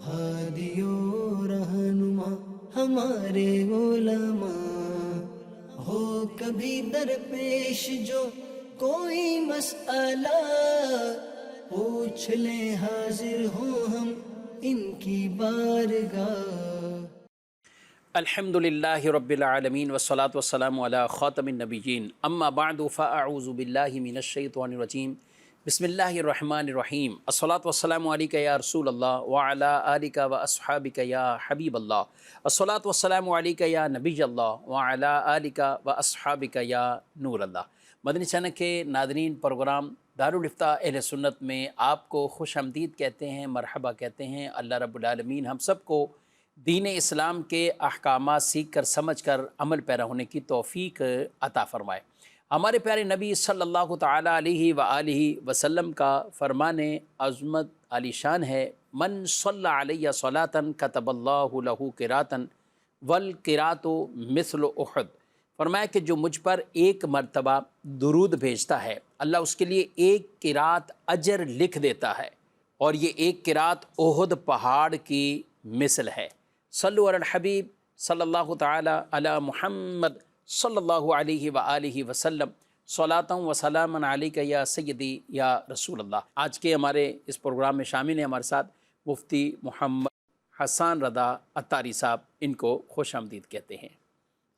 ہادیو رہنما ہمارے علماء، ہو کبھی درپیش جو کوئی مسئلہ، پوچھ لیں حاضر ہوں ہم ان کی بارگاہ۔ الحمد للہ رب العالمین والصلاة والسلام علی خاتم النبیین، اما بعد فاعوذ باللہ من الشیطان الرجیم، بسم اللہ الرحمن الرحیم۔ الصلاة والسلام علیکہ یا رسول اللہ وعلی آلک و اصحابک یا حبیب اللہ، الصلاة والسلام علیکہ یا نبی اللہ وعلی آلک و اصحابک یا نور اللہ۔ مدنی چینل کے ناظرین، پروگرام دارالفتہ اہل سنت میں آپ کو خوش آمدید کہتے ہیں، مرحبا کہتے ہیں۔ اللہ رب العالمین ہم سب کو دین اسلام کے احکامات سیکھ کر سمجھ کر عمل پیرا ہونے کی توفیق عطا فرمائے۔ ہمارے پیارے نبی صلی اللہ تعالیٰ علیہ وآلہ وسلم کا فرمان عظمت علی شان ہے، من صلی علیہ صلاۃ کتب اللہ لہ قراۃ والقراۃ مثل احد۔ فرمایا کہ جو مجھ پر ایک مرتبہ درود بھیجتا ہے، اللہ اس کے لیے ایک قرات اجر لکھ دیتا ہے، اور یہ ایک قرات احد پہاڑ کی مثل ہے۔ صلو علی الحبیب صلی اللہ تعالی علی محمد صلی اللہ علیہ وآلہ وسلم، صلاۃ و سلام علیکہ یا سیدی یا رسول اللہ۔ آج کے ہمارے اس پروگرام میں شامل ہیں ہمارے ساتھ مفتی محمد حسان رضا عطاری صاحب، ان کو خوش آمدید کہتے ہیں۔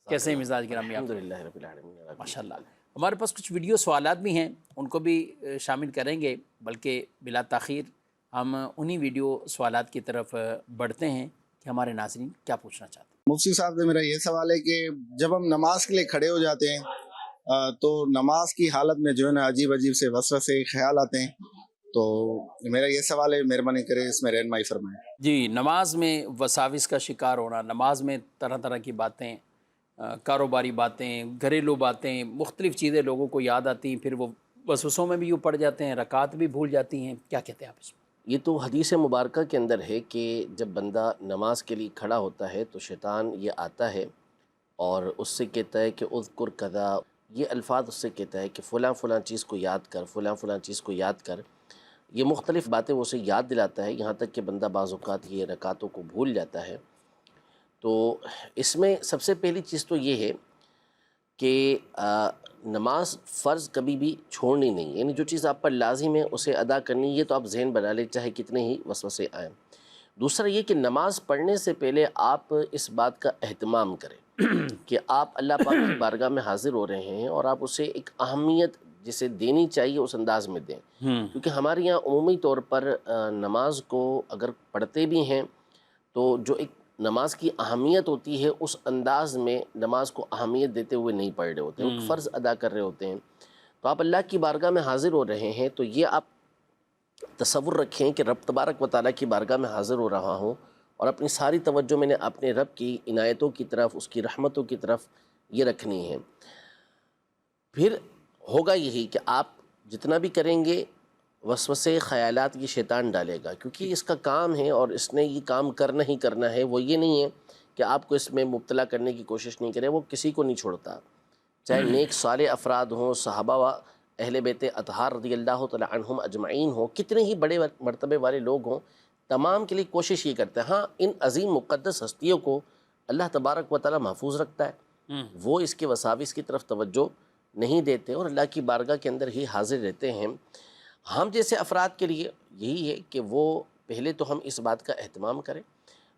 کیسے ہیں مزاج گرامی آپ؟ الحمدللہ رب العالمین۔ ماشاءاللہ۔ ہمارے پاس کچھ ویڈیو سوالات بھی ہیں، ان کو بھی شامل کریں گے، بلکہ بلا تاخیر ہم انہی ویڈیو سوالات کی طرف بڑھتے ہیں کہ ہمارے ناظرین کیا پوچھنا چاہتے ہیں۔ مفتی صاحب سے میرا یہ سوال ہے کہ جب ہم نماز کے لیے کھڑے ہو جاتے ہیں تو نماز کی حالت میں جو ہے نا عجیب عجیب سے وسوسے خیال آتے ہیں، تو میرا یہ سوال ہے، مہربانی کرے اس میں رہنمائی فرمائیں۔ جی، نماز میں وساوس کا شکار ہونا، نماز میں طرح طرح کی باتیں، کاروباری باتیں، گھریلو باتیں، مختلف چیزیں لوگوں کو یاد آتی ہیں، پھر وہ وسوسوں میں بھی یوں پڑ جاتے ہیں، رکعات بھی بھول جاتی ہیں، کیا کہتے ہیں آپ اس میں؟ یہ تو حدیث مبارکہ کے اندر ہے کہ جب بندہ نماز کے لیے کھڑا ہوتا ہے تو شیطان یہ آتا ہے اور اس سے کہتا ہے کہ اذکر کذا، یہ الفاظ اس سے کہتا ہے کہ فلاں فلاں چیز کو یاد کر، فلاں فلاں چیز کو یاد کر۔ یہ مختلف باتیں وہ اسے یاد دلاتا ہے، یہاں تک کہ بندہ بعض اوقات یہ رکعتوں کو بھول جاتا ہے۔ تو اس میں سب سے پہلی چیز تو یہ ہے کہ نماز فرض کبھی بھی چھوڑنی نہیں، یعنی جو چیز آپ پر لازم ہے اسے ادا کرنی، یہ تو آپ ذہن بنا لیں چاہے کتنے ہی وسوسے آئیں۔ دوسرا یہ کہ نماز پڑھنے سے پہلے آپ اس بات کا اہتمام کریں کہ آپ اللہ پاک کی بارگاہ میں حاضر ہو رہے ہیں، اور آپ اسے ایک اہمیت جسے دینی چاہیے اس انداز میں دیں، کیونکہ ہمارے یہاں عمومی طور پر نماز کو اگر پڑھتے بھی ہیں تو جو ایک نماز کی اہمیت ہوتی ہے اس انداز میں نماز کو اہمیت دیتے ہوئے نہیں پڑھ رہے ہوتے ہیں، ایک فرض ادا کر رہے ہوتے ہیں۔ تو آپ اللہ کی بارگاہ میں حاضر ہو رہے ہیں تو یہ آپ تصور رکھیں کہ رب تبارک و تعالیٰ کی بارگاہ میں حاضر ہو رہا ہوں، اور اپنی ساری توجہ میں نے اپنے رب کی عنایتوں کی طرف، اس کی رحمتوں کی طرف یہ رکھنی ہے۔ پھر ہوگا یہی کہ آپ جتنا بھی کریں گے وسوسے خیالات یہ شیطان ڈالے گا، کیونکہ اس کا کام ہے اور اس نے یہ کام کرنا ہی کرنا ہے۔ وہ یہ نہیں ہے کہ آپ کو اس میں مبتلا کرنے کی کوشش نہیں کرے، وہ کسی کو نہیں چھوڑتا، چاہے نیک صالح افراد ہوں، صحابہ و اہل بیت اطہار رضی اللہ تعالی عنہم اجمعین ہوں، کتنے ہی بڑے مرتبے والے لوگ ہوں، تمام کے لیے کوشش یہ کرتے ہیں۔ ہاں، ان عظیم مقدس ہستیوں کو اللہ تبارک و تعالی محفوظ رکھتا ہے، وہ اس کے وساوس کی طرف توجہ نہیں دیتے اور اللہ کی بارگاہ کے اندر ہی حاضر رہتے ہیں۔ ہم جیسے افراد کے لیے یہی ہے کہ وہ پہلے تو ہم اس بات کا اہتمام کریں،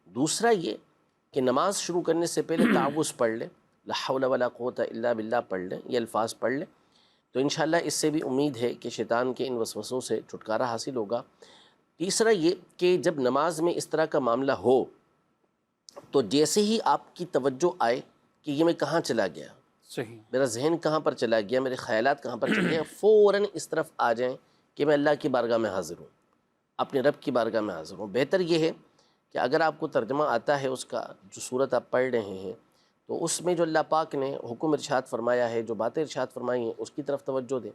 دوسرا یہ کہ نماز شروع کرنے سے پہلے تعوذ پڑھ لیں، لا حول ولا قوت الا باللہ پڑھ لیں، یہ الفاظ پڑھ لیں، تو انشاءاللہ اس سے بھی امید ہے کہ شیطان کے ان وسوسوں سے چھٹکارا حاصل ہوگا۔ تیسرا یہ کہ جب نماز میں اس طرح کا معاملہ ہو تو جیسے ہی آپ کی توجہ آئے کہ یہ میں کہاں چلا گیا، صحیح، میرا ذہن کہاں پر چلا گیا، میرے خیالات کہاں پر چلے گئے، فوراً اس طرف آ جائیں کہ میں اللہ کی بارگاہ میں حاضر ہوں، اپنے رب کی بارگاہ میں حاضر ہوں۔ بہتر یہ ہے کہ اگر آپ کو ترجمہ آتا ہے اس کا، جو صورت آپ پڑھ رہے ہیں، تو اس میں جو اللہ پاک نے حکم ارشاد فرمایا ہے، جو باتیں ارشاد فرمائی ہیں، اس کی طرف توجہ دیں،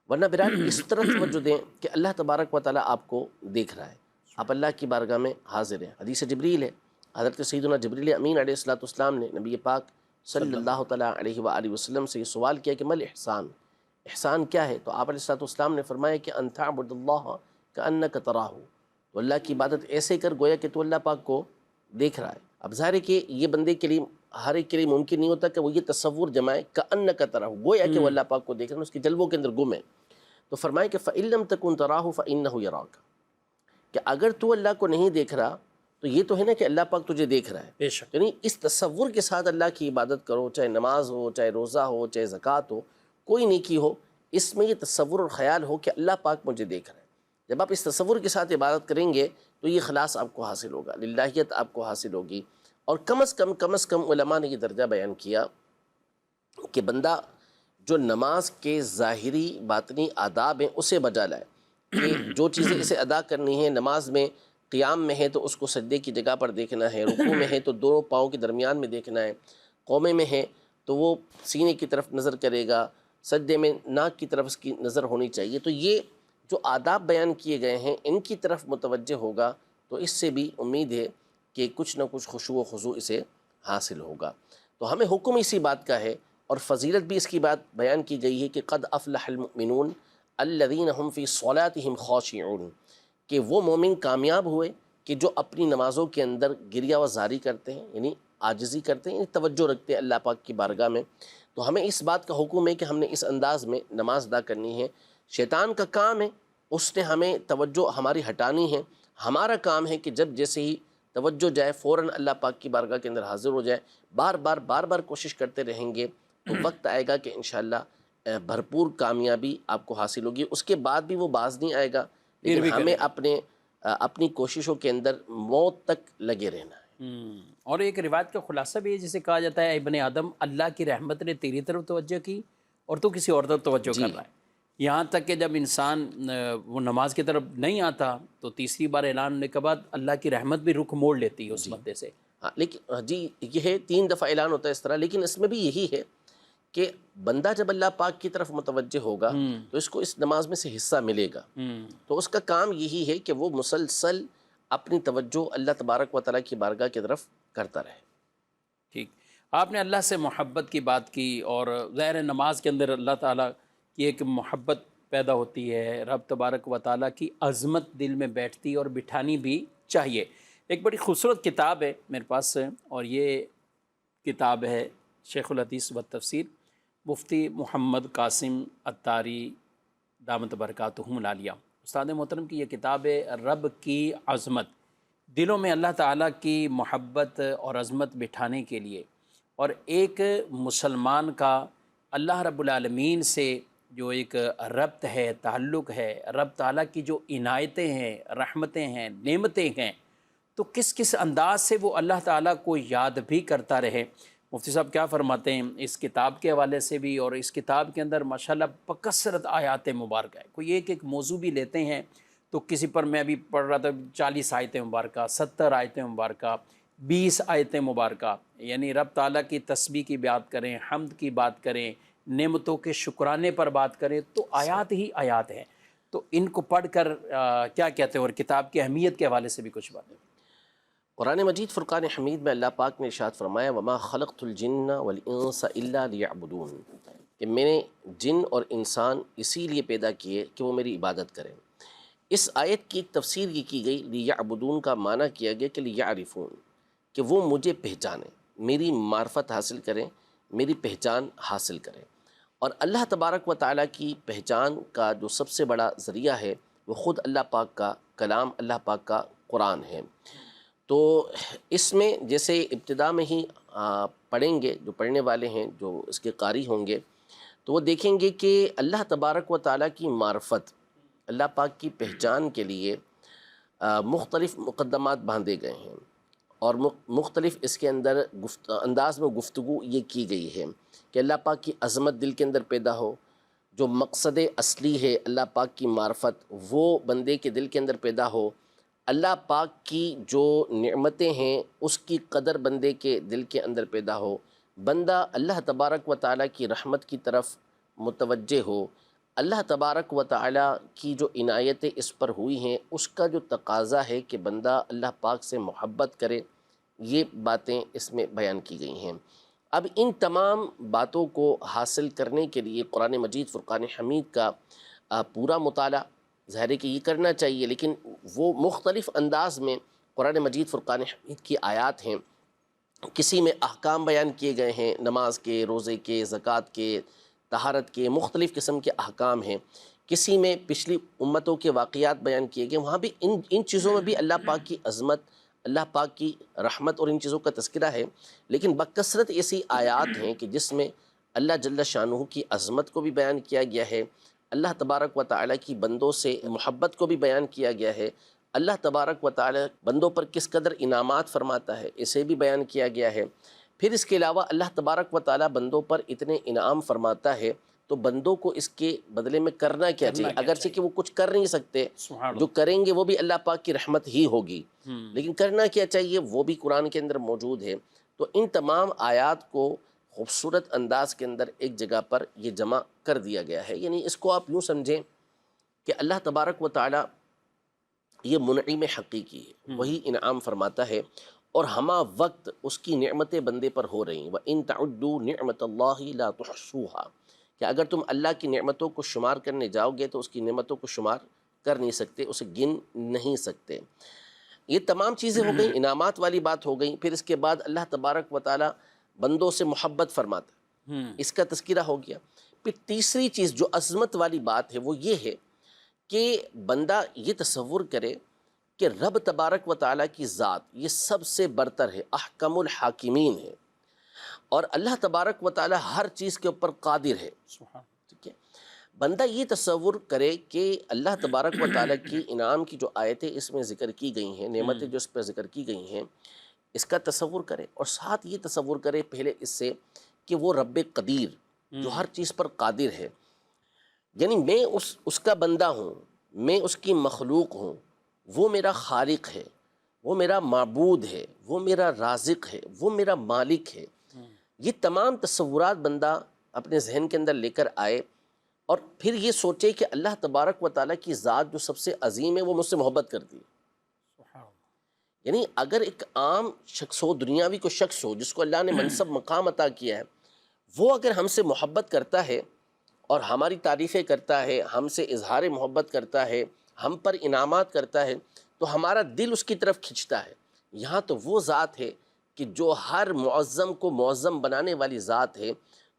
ورنہ بہرحال اس طرح توجہ دیں کہ اللہ تبارک و تعالیٰ آپ کو دیکھ رہا ہے، آپ اللہ کی بارگاہ میں حاضر ہیں۔ حدیث جبریل ہے، حضرت سیدنا جبریل امین علیہ السلام نے نبی پاک صلی اللہ تعالیٰ علیہ وآلہ وسلم سے یہ سوال کیا کہ مل احسان، احسان کیا ہے؟ تو آپ علیہ السلام نے فرمایا کہ ان تعبد اللہ کأنک تراہ، تو اللہ کی عبادت ایسے کر گویا کہ تو اللہ پاک کو دیکھ رہا ہے۔ اب ظاہر ہے کہ یہ بندے کے لیے، ہر ایک کے لیے ممکن نہیں ہوتا کہ وہ یہ تصور جمائے کأنک تراہ، گویا کہ وہ اللہ پاک کو دیکھ رہا ہے، اس کے جلووں کے اندر گم ہے۔ تو فرمائے کہ فإن لم تکن تراہ فإنہ یراک، کہ اگر تو اللہ کو نہیں دیکھ رہا تو یہ تو ہے نا کہ اللہ پاک تجھے دیکھ رہا ہے۔ بے شک۔ یعنی اس تصور کے ساتھ اللہ کی عبادت کرو، چاہے نماز ہو، چاہے روزہ ہو، چاہے زکوٰۃ ہو، کوئی نیکی ہو، اس میں یہ تصور اور خیال ہو کہ اللہ پاک مجھے دیکھ رہا ہے۔ جب آپ اس تصور کے ساتھ عبادت کریں گے تو یہ خلاص آپ کو حاصل ہوگا، للہیت آپ کو حاصل ہوگی۔ اور کم از کم علماء نے یہ درجہ بیان کیا کہ بندہ جو نماز کے ظاہری باطنی آداب ہیں اسے بجا لائے، کہ جو چیزیں اسے ادا کرنی ہیں، نماز میں قیام میں ہے تو اس کو سجدے کی جگہ پر دیکھنا ہے، رکوع میں ہے تو دونوں پاؤں کے درمیان میں دیکھنا ہے، قومے میں ہے تو وہ سینے کی طرف نظر کرے گا، سجدے میں ناک کی طرف اس کی نظر ہونی چاہیے۔ تو یہ جو آداب بیان کیے گئے ہیں ان کی طرف متوجہ ہوگا تو اس سے بھی امید ہے کہ کچھ نہ کچھ خشوع و خضوع اسے حاصل ہوگا۔ تو ہمیں حکم اسی بات کا ہے، اور فضیلت بھی اس کی بات بیان کی گئی ہے کہ قد افلح المؤمنون الذین هم فی صلاتهم خاشعون، کہ وہ مومن کامیاب ہوئے کہ جو اپنی نمازوں کے اندر گریہ و زاری کرتے ہیں، یعنی عاجزی کرتے ہیں، یعنی توجہ رکھتے ہیں اللہ پاک کی بارگاہ میں۔ تو ہمیں اس بات کا حکم ہے کہ ہم نے اس انداز میں نماز ادا کرنی ہے۔ شیطان کا کام ہے، اس نے ہمیں توجہ ہماری ہٹانی ہے، ہمارا کام ہے کہ جب جیسے ہی توجہ جائے فوراً اللہ پاک کی بارگاہ کے اندر حاضر ہو جائے۔ بار بار کوشش کرتے رہیں گے تو وقت آئے گا کہ انشاءاللہ بھرپور کامیابی آپ کو حاصل ہوگی۔ اس کے بعد بھی وہ باز نہیں آئے گا، لیکن ہمیں اپنی کوششوں کے اندر موت تک لگے رہنا ہے۔ اور ایک روایت کا خلاصہ بھی ہے جسے کہا جاتا ہے ابن آدم، اللہ کی رحمت نے تیری طرف توجہ کی اور تو کسی اور طرف توجہ کر رہا ہے، یہاں تک کہ جب انسان وہ نماز کی طرف نہیں آتا تو تیسری بار اعلان ہونے کے بعد اللہ کی رحمت بھی رخ موڑ لیتی ہے اس مدے سے۔ ہاں، لیکن جی یہ ہے 3 دفعہ اعلان ہوتا ہے اس طرح، لیکن اس میں بھی یہی ہے کہ بندہ جب اللہ پاک کی طرف متوجہ ہوگا تو اس کو اس نماز میں سے حصہ ملے گا۔ تو اس کا کام یہی ہے کہ وہ مسلسل اپنی توجہ اللہ تبارک و تعالیٰ کی بارگاہ کی طرف کرتا رہے۔ ٹھیک، آپ نے اللہ سے محبت کی بات کی، اور ظاہر نماز کے اندر اللہ تعالیٰ کی ایک محبت پیدا ہوتی ہے، رب تبارک و تعالیٰ کی عظمت دل میں بیٹھتی اور بٹھانی بھی چاہیے۔ ایک بڑی خوبصورت کتاب ہے میرے پاس، اور یہ کتاب ہے شیخ الحدیث و تفسیر مفتی محمد قاسم عطاری دامت برکاتہم العالیہ، استاد محترم کی یہ کتاب ہے رب کی عظمت، دلوں میں اللہ تعالیٰ کی محبت اور عظمت بٹھانے کے لیے، اور ایک مسلمان کا اللہ رب العالمین سے جو ایک ربط ہے، تعلق ہے، رب تعالیٰ کی جو عنایتیں ہیں، رحمتیں ہیں، نعمتیں ہیں، تو کس کس انداز سے وہ اللہ تعالیٰ کو یاد بھی کرتا رہے۔ مفتی صاحب کیا فرماتے ہیں اس کتاب کے حوالے سے بھی، اور اس کتاب کے اندر ماشاءاللہ بکثرت آیات مبارکہ ہے، کوئی ایک موضوع بھی لیتے ہیں تو کسی پر میں ابھی پڑھ رہا تھا 40 آیتیں مبارکہ، 70 آیتیں مبارکہ، 20 آیتیں مبارکہ، یعنی رب تعالیٰ کی تسبیح کی بات کریں، حمد کی بات کریں، نعمتوں کے شکرانے پر بات کریں، تو آیات ہی آیات ہیں۔ تو ان کو پڑھ کر کیا کہتے ہیں، اور کتاب کی اہمیت کے حوالے سے بھی کچھ باتیں۔ قرآن مجید فرقان حمید میں اللہ پاک نے ارشاد فرمایا وما خلقت الجن والانس الا لیعبدون، کہ میں نے جن اور انسان اسی لیے پیدا کیے کہ وہ میری عبادت کریں۔ اس آیت کی ایک تفسیر یہ کی گئی، لیعبدون کا معنی کیا گیا کہ لیعرفون، کہ وہ مجھے پہچانیں، میری معرفت حاصل کریں، میری پہچان حاصل کریں۔ اور اللہ تبارک و تعالیٰ کی پہچان کا جو سب سے بڑا ذریعہ ہے وہ خود اللہ پاک کا کلام، اللہ پاک کا قرآن ہے۔ تو اس میں جیسے ابتدا میں ہی پڑھیں گے، جو پڑھنے والے ہیں، جو اس کے قاری ہوں گے، تو وہ دیکھیں گے کہ اللہ تبارک و تعالیٰ کی معرفت، اللہ پاک کی پہچان کے لیے مختلف مقدمات باندھے گئے ہیں، اور مختلف اس کے اندر انداز میں گفتگو یہ کی گئی ہے کہ اللہ پاک کی عظمت دل کے اندر پیدا ہو، جو مقصد اصلی ہے اللہ پاک کی معرفت وہ بندے کے دل کے اندر پیدا ہو، اللہ پاک کی جو نعمتیں ہیں اس کی قدر بندے کے دل کے اندر پیدا ہو، بندہ اللہ تبارک و تعالیٰ کی رحمت کی طرف متوجہ ہو، اللہ تبارک و تعالیٰ کی جو عنایتیں اس پر ہوئی ہیں اس کا جو تقاضا ہے کہ بندہ اللہ پاک سے محبت کرے، یہ باتیں اس میں بیان کی گئی ہیں۔ اب ان تمام باتوں کو حاصل کرنے کے لیے قرآن مجید فرقان حمید کا پورا مطالعہ، ظاہر ہے کہ یہ کرنا چاہیے، لیکن وہ مختلف انداز میں قرآن مجید فرقان حمید کی آیات ہیں، کسی میں احکام بیان کیے گئے ہیں، نماز کے، روزے کے، زکوٰۃ کے، طہارت کے، مختلف قسم کے احکام ہیں، کسی میں پچھلی امتوں کے واقعات بیان کیے گئے، وہاں بھی ان چیزوں میں بھی اللہ پاک کی عظمت، اللہ پاک کی رحمت اور ان چیزوں کا تذکرہ ہے، لیکن بکثرت ایسی آیات ہیں کہ جس میں اللہ جل شانہ کی عظمت کو بھی بیان کیا گیا ہے، اللہ تبارک و تعالیٰ کی بندوں سے محبت کو بھی بیان کیا گیا ہے، اللہ تبارک و تعالی بندوں پر کس قدر انعامات فرماتا ہے اسے بھی بیان کیا گیا ہے۔ پھر اس کے علاوہ اللہ تبارک و تعالی بندوں پر اتنے انعام فرماتا ہے تو بندوں کو اس کے بدلے میں کرنا کیا چاہیے، اگرچہ کہ وہ کچھ کر نہیں سکتے، جو کریں گے وہ بھی اللہ پاک کی رحمت ہی ہوگی، لیکن کرنا کیا چاہیے وہ بھی قرآن کے اندر موجود ہے۔ تو ان تمام آیات کو خوبصورت انداز کے اندر ایک جگہ پر یہ جمع کر دیا گیا ہے، یعنی اس کو آپ یوں سمجھیں کہ اللہ تبارک و تعالی یہ منعم حقیقی ہے، وہی انعام فرماتا ہے، اور ہمہ وقت اس کی نعمتیں بندے پر ہو رہی ہیں۔ وَإِن تَعُدُّوا نِعْمَةَ اللَّهِ لَا تُحْصُوهَا، کہ اگر تم اللہ کی نعمتوں کو شمار کرنے جاؤ گے تو اس کی نعمتوں کو شمار کر نہیں سکتے، اسے گن نہیں سکتے۔ یہ تمام چیزیں ہو گئیں، انعامات والی بات ہو گئیں۔ پھر اس کے بعد اللہ تبارک و تعالی بندوں سے محبت فرماتا ہے، اس کا تذکرہ ہو گیا۔ پھر تیسری چیز جو عظمت والی بات ہے وہ یہ ہے کہ بندہ یہ تصور کرے کہ رب تبارک و تعالیٰ کی ذات یہ سب سے برتر ہے، احکم الحاکمین ہے، اور اللہ تبارک و تعالیٰ ہر چیز کے اوپر قادر ہے۔ ٹھیک ہے، بندہ یہ تصور کرے کہ اللہ تبارک و تعالیٰ کی انعام کی جو آیتیں اس میں ذکر کی گئی ہیں، نعمتیں جو اس پر ذکر کی گئی ہیں، اس کا تصور کرے، اور ساتھ یہ تصور کرے پہلے اس سے کہ وہ رب قدیر جو ہر چیز پر قادر ہے، یعنی میں اس کا بندہ ہوں، میں اس کی مخلوق ہوں، وہ میرا خالق ہے، وہ میرا معبود ہے، وہ میرا رازق ہے، وہ میرا مالک ہے۔ یہ تمام تصورات بندہ اپنے ذہن کے اندر لے کر آئے، اور پھر یہ سوچے کہ اللہ تبارک و تعالیٰ کی ذات جو سب سے عظیم ہے وہ مجھ سے محبت کرتی ہے۔ یعنی اگر ایک عام شخص ہو، دنیاوی کو شخص ہو جس کو اللہ نے منصب مقام عطا کیا ہے، وہ اگر ہم سے محبت کرتا ہے اور ہماری تعریفیں کرتا ہے، ہم سے اظہار محبت کرتا ہے، ہم پر انعامات کرتا ہے، تو ہمارا دل اس کی طرف کھنچتا ہے۔ یہاں تو وہ ذات ہے کہ جو ہر معظم کو معظم بنانے والی ذات ہے،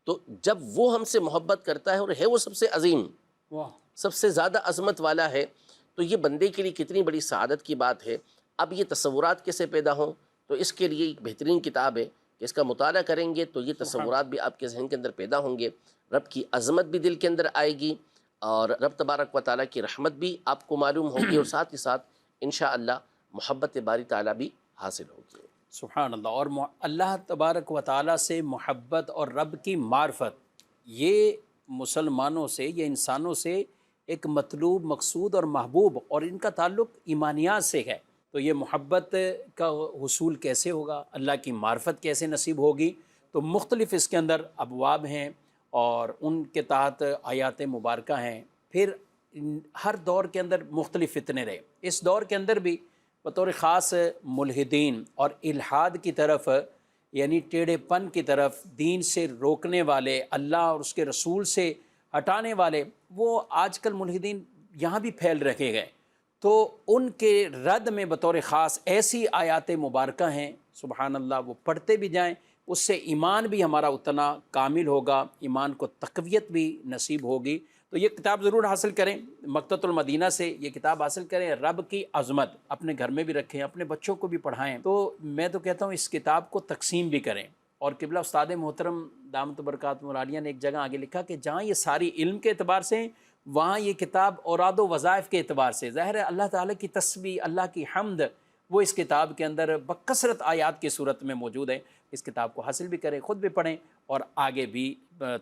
تو جب وہ ہم سے محبت کرتا ہے اور ہے وہ سب سے عظیم، سب سے زیادہ عظمت والا ہے، تو یہ بندے کے لیے کتنی بڑی سعادت کی بات ہے۔ اب یہ تصورات کیسے پیدا ہوں؟ تو اس کے لیے ایک بہترین کتاب ہے کہ اس کا مطالعہ کریں گے تو یہ تصورات بھی آپ کے ذہن کے اندر پیدا ہوں گے، رب کی عظمت بھی دل کے اندر آئے گی، اور رب تبارک و تعالیٰ کی رحمت بھی آپ کو معلوم ہوگی، اور ساتھ ہی ساتھ انشاءاللہ محبت باری تعالیٰ بھی حاصل ہوگی۔ سبحان اللہ۔ اور اللہ تبارک و تعالیٰ سے محبت اور رب کی معرفت، یہ مسلمانوں سے، یہ انسانوں سے ایک مطلوب، مقصود اور محبوب، اور ان کا تعلق ایمانیات سے ہے۔ تو یہ محبت کا حصول کیسے ہوگا، اللہ کی معرفت کیسے نصیب ہوگی؟ تو مختلف اس کے اندر ابواب ہیں اور ان کے تحت آیات مبارکہ ہیں۔ پھر ہر دور کے اندر مختلف فتنے رہے، اس دور کے اندر بھی بطور خاص ملحدین اور الحاد کی طرف، یعنی ٹیڑھے پن کی طرف، دین سے روکنے والے، اللہ اور اس کے رسول سے ہٹانے والے، وہ آج کل ملحدین یہاں بھی پھیل رکھے گئے۔ تو ان کے رد میں بطور خاص ایسی آیات مبارکہ ہیں، سبحان اللہ، وہ پڑھتے بھی جائیں، اس سے ایمان بھی ہمارا اتنا کامل ہوگا، ایمان کو تقویت بھی نصیب ہوگی۔ تو یہ کتاب ضرور حاصل کریں، مکتبۃ المدینہ سے یہ کتاب حاصل کریں، رب کی عظمت اپنے گھر میں بھی رکھیں، اپنے بچوں کو بھی پڑھائیں۔ تو میں تو کہتا ہوں اس کتاب کو تقسیم بھی کریں۔ اور قبلہ استاد محترم دامت برکاتہ العالیہ نے ایک جگہ آگے لکھا کہ جہاں یہ ساری علم کے اعتبار سے ہیں، وہاں یہ کتاب اوراد و وظائف کے اعتبار سے، ظاہر ہے اللہ تعالیٰ کی تسبیح، اللہ کی حمد، وہ اس کتاب کے اندر بکثرت آیات کی صورت میں موجود ہے۔ اس کتاب کو حاصل بھی کریں، خود بھی پڑھیں اور آگے بھی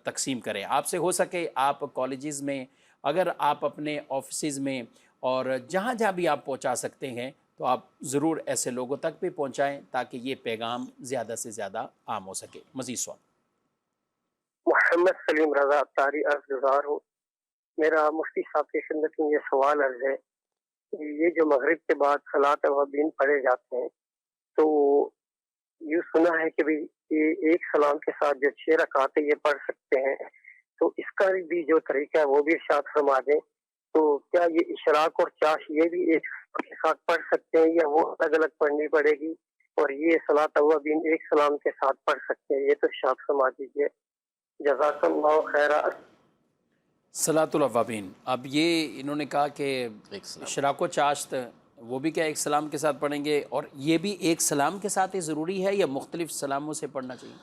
تقسیم کریں۔ آپ سے ہو سکے آپ کالجز میں، اگر آپ اپنے آفسز میں، اور جہاں جہاں بھی آپ پہنچا سکتے ہیں تو آپ ضرور ایسے لوگوں تک بھی پہنچائیں تاکہ یہ پیغام زیادہ سے زیادہ عام ہو سکے۔ مزید سوال۔ محمد سلیم رضا تاری عرض گزار ہوں۔ میرا مفتی صاحب کی خدمت میں یہ سوال عرض ہے کہ یہ جو مغرب کے بعد صلاۃ الدین پڑھے جاتے ہیں، تو یوں سنا ہے کہ بھی یہ ایک سلام کے ساتھ جو 6 رکعتیں یہ پڑھ سکتے ہیں، تو اس کا بھی جو طریقہ ہے وہ بھی ارشاد فرما دیں۔ تو کیا یہ اشراق اور چاش یہ بھی ایک کے ساتھ پڑھ سکتے ہیں یا وہ الگ الگ پڑھنی پڑے گی، اور یہ صلاۃ اوابین ایک سلام کے ساتھ پڑھ سکتے ہیں؟ یہ تو ارشاد فرما دیجیے، جزاک اللہ خیرہ۔ صلاۃ الاوابین، اب یہ انہوں نے کہا کہ ایک سلام اشراق و چاشت وہ بھی کیا ایک سلام کے ساتھ پڑھیں گے، اور یہ بھی ایک سلام کے ساتھ ہی ضروری ہے یا مختلف سلاموں سے پڑھنا چاہیے؟